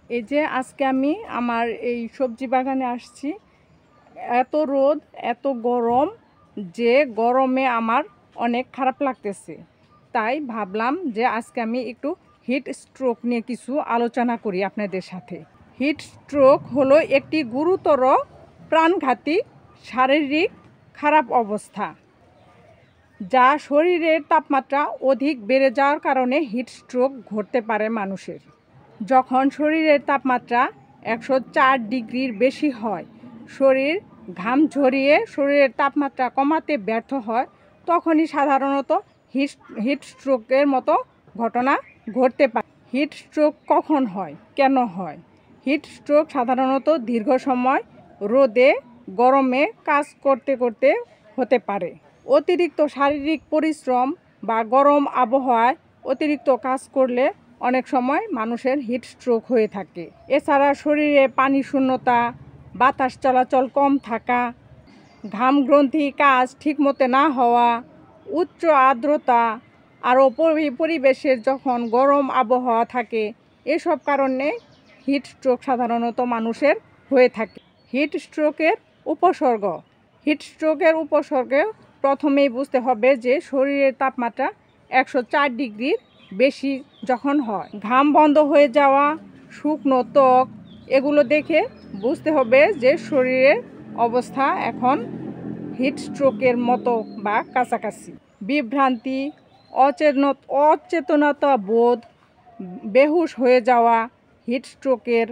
এই যে আজকে আমি আমার এই সবজি বাগানে আসছি। এত রোদ, এত গরম যে গরমে আমার অনেক খারাপ লাগতেছে। তাই ভাবলাম যে আজকে আমি একটু হিট স্ট্রোক নিয়ে কিছু আলোচনা করি আপনাদের সাথে। হিট স্ট্রোক হলো একটি গুরুতর প্রাণঘাতী শারীরিক খারাপ অবস্থা, যা শরীরের তাপমাত্রা অধিক বেড়ে যাওয়ার কারণে হিট স্ট্রোক ঘটতে পারে মানুষের। যখন শরীরের তাপমাত্রা 104 ডিগ্রির বেশি হয়, শরীর ঘাম ঝরিয়ে শরীরের তাপমাত্রা কমাতে ব্যর্থ হয়, তখনই সাধারণত হিট স্ট্রোকের মতো ঘটনা ঘটতে পারে। হিট স্ট্রোক কখন হয়, কেন হয়? হিট স্ট্রোক সাধারণত দীর্ঘ সময় রোদে গরমে কাজ করতে করতে হতে পারে। অতিরিক্ত শারীরিক পরিশ্রম বা গরম আবহাওয়ায় অতিরিক্ত কাজ করলে অনেক সময় মানুষের হিট স্ট্রোক হয়ে থাকে। এছাড়া শরীরে পানি শূন্যতা, বাতাস চলাচল কম থাকা, ঘাম গ্রন্থি কাজ ঠিকমতো না হওয়া, উচ্চ আর্দ্রতা, আরও পরিবেশের যখন গরম আবহাওয়া থাকে, এসব কারণে হিট স্ট্রোক সাধারণত মানুষের হয়ে থাকে। হিট স্ট্রোকের উপসর্গ। হিট স্ট্রোকের উপসর্গে প্রথমেই বুঝতে হবে যে শরীরের তাপমাত্রা 104 ডিগ্রির বেশি যখন হয়, ঘাম বন্ধ হয়ে যাওয়া, শুকনো ত্বক, এগুলো দেখে বুঝতে হবে যে শরীরের অবস্থা এখন হিট স্ট্রোকের মতো বা কাছাকাছি। বিভ্রান্তি, অচেতনতা বোধ, বেহুশ হয়ে যাওয়া হিট স্ট্রোকের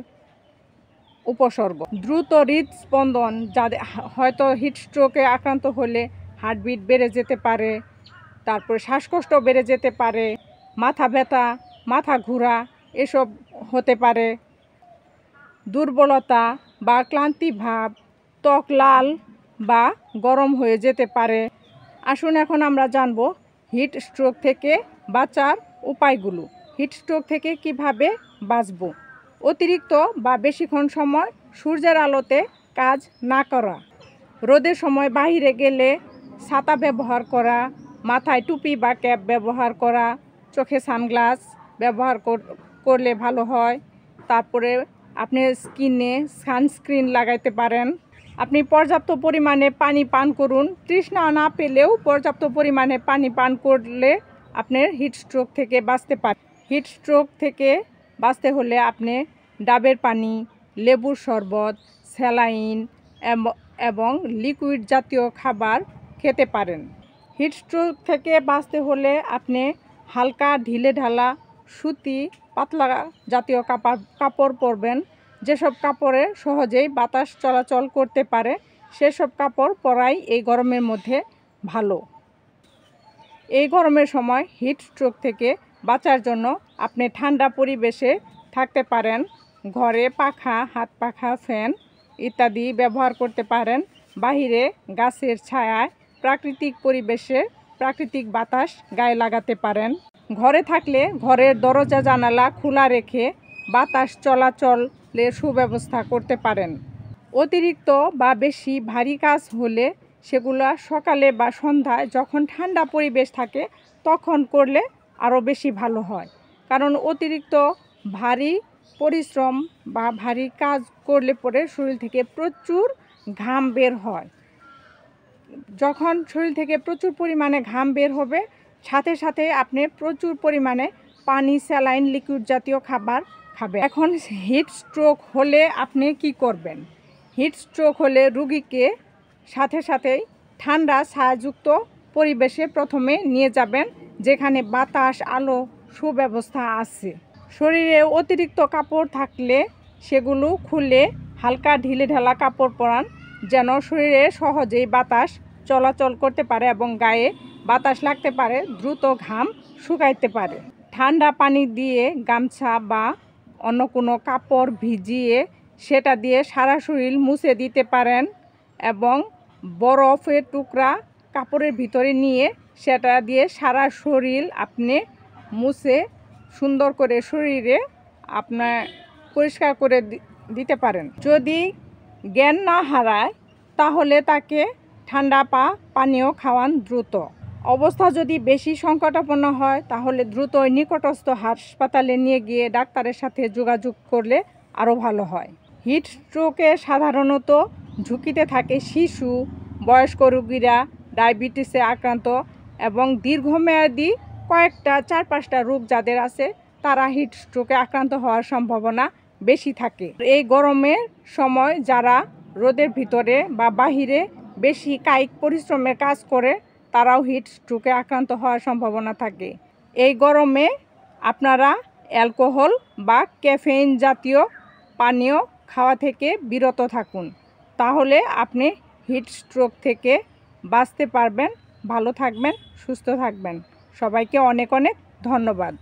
উপসর্গ। দ্রুত হৃদস্পন্দন, যাদের হয়তো হিট স্ট্রোকে আক্রান্ত হলে হার্টবিট বেড়ে যেতে পারে, তারপরে শ্বাসকষ্ট বেড়ে যেতে পারে, মাথা ব্যথা, মাথা ঘোরা এসব হতে পারে, দুর্বলতা বা ক্লান্তি ভাব, ত্বক লাল বা গরম হয়ে যেতে পারে। আসুন এখন আমরা জানব হিট স্ট্রোক থেকে বাঁচার উপায়গুলো। হিট স্ট্রোক থেকে কিভাবে বাঁচব? অতিরিক্ত বা বেশিক্ষণ সময় সূর্যের আলোতে কাজ না করা, রোদের সময় বাইরে গেলে ছাতা ব্যবহার করা, মাথায় টুপি বা ক্যাপ ব্যবহার করা, চোখে সানগ্লাস ব্যবহার করলে ভালো হয়। তারপরে আপনি স্কিনে সানস্ক্রিন লাগাইতে পারেন। আপনি পর্যাপ্ত পরিমাণে পানি পান করুন। তৃষ্ণা না পেলেও পর্যাপ্ত পরিমাণে পানি পান করলে আপনার হিট স্ট্রোক থেকে বাঁচতে পারেন। হিট স্ট্রোক থেকে বাঁচতে হলে আপনি ডাবের পানি, লেবুর শরবত, স্যালাইন এবং লিকুইড জাতীয় খাবার খেতে পারেন। হিট স্ট্রোক থেকে বাঁচতে হলে আপনি হালকা ঢিলেঢালা সুতি পাতলা জাতীয় কাপড় পরবেন। যেসব কাপড়ে সহজেই বাতাস চলাচল করতে পারে সেসব কাপড় পরাই এই গরমের মধ্যে ভালো। এই গরমের সময় হিট স্ট্রোক থেকে বাঁচার জন্য আপনি ঠান্ডা পরিবেশে থাকতে পারেন। ঘরে পাখা, হাত পাখা, ফ্যান ইত্যাদি ব্যবহার করতে পারেন। বাহিরে গাছের ছায়ায় প্রাকৃতিক পরিবেশে প্রাকৃতিক বাতাস গায়ে লাগাতে পারেন। ঘরে থাকলে ঘরের দরজা জানালা খোলা রেখে বাতাস চলাচলের সুব্যবস্থা করতে পারেন। অতিরিক্ত বা বেশি ভারী কাজ হলে সেগুলো সকালে বা সন্ধ্যায় যখন ঠান্ডা পরিবেশ থাকে তখন করলে আরও বেশি ভালো হয়। কারণ অতিরিক্ত ভারী পরিশ্রম বা ভারী কাজ করলে পরে শরীর থেকে প্রচুর ঘাম বের হয়। যখন শরীর থেকে প্রচুর পরিমাণে ঘাম বের হবে, সাথে সাথে আপনি প্রচুর পরিমাণে পানি, স্যালাইন, লিকুইড জাতীয় খাবার খাবেন। এখন হিট স্ট্রোক হলে আপনি কি করবেন? হিট স্ট্রোক হলে রুগীকে সাথে সাথেই ঠান্ডা ছায়াযুক্ত পরিবেশে প্রথমে নিয়ে যাবেন, যেখানে বাতাস, আলো সুব্যবস্থা আছে। শরীরে অতিরিক্ত কাপড় থাকলে সেগুলো খুলে হালকা ঢিলেঢালা কাপড় পরান, যেন শরীরে সহজেই বাতাস চলাচল করতে পারে এবং গায়ে বাতাস লাগতে পারে, দ্রুত ঘাম শুকাইতে পারে। ঠান্ডা পানি দিয়ে গামছা বা অন্য কোনো কাপড় ভিজিয়ে সেটা দিয়ে সারা শরীর মুছে দিতে পারেন এবং বরফের টুকরা কাপড়ের ভিতরে নিয়ে সেটা দিয়ে সারা শরীর আপনি মুছে সুন্দর করে শরীরে আপনার পরিষ্কার করে দিতে পারেন। যদি জ্ঞান না হারায় তাহলে তাকে ঠান্ডা পানীয় খাওয়ান দ্রুত। অবস্থা যদি বেশি সংকটাপন্ন হয় তাহলে দ্রুত নিকটস্থ হাসপাতালে নিয়ে গিয়ে ডাক্তারের সাথে যোগাযোগ করলে আরও ভালো হয়। হিট স্ট্রোকে সাধারণত ঝুঁকিতে থাকে শিশু, বয়স্ক রোগীরা, ডায়াবেটিসে আক্রান্ত এবং দীর্ঘমেয়াদী কয়েকটা 4-5টা রোগ যাদের আছে তারা হিট স্ট্রোকে আক্রান্ত হওয়ার সম্ভাবনা বেশি থাকে। এই গরমের সময় যারা রোদের ভিতরে বা বাহিরে বেশি কায়িক পরিশ্রমের কাজ করে তারাও হিট স্ট্রোকে আক্রান্ত হওয়ার সম্ভাবনা থাকে। এই গরমে আপনারা অ্যালকোহল বা ক্যাফেইন জাতীয় পানীয় খাওয়া থেকে বিরত থাকুন, তাহলে আপনি হিট স্ট্রোক থেকে বাঁচতে পারবেন, ভালো থাকবেন, সুস্থ থাকবেন। সবাইকে অনেক অনেক ধন্যবাদ।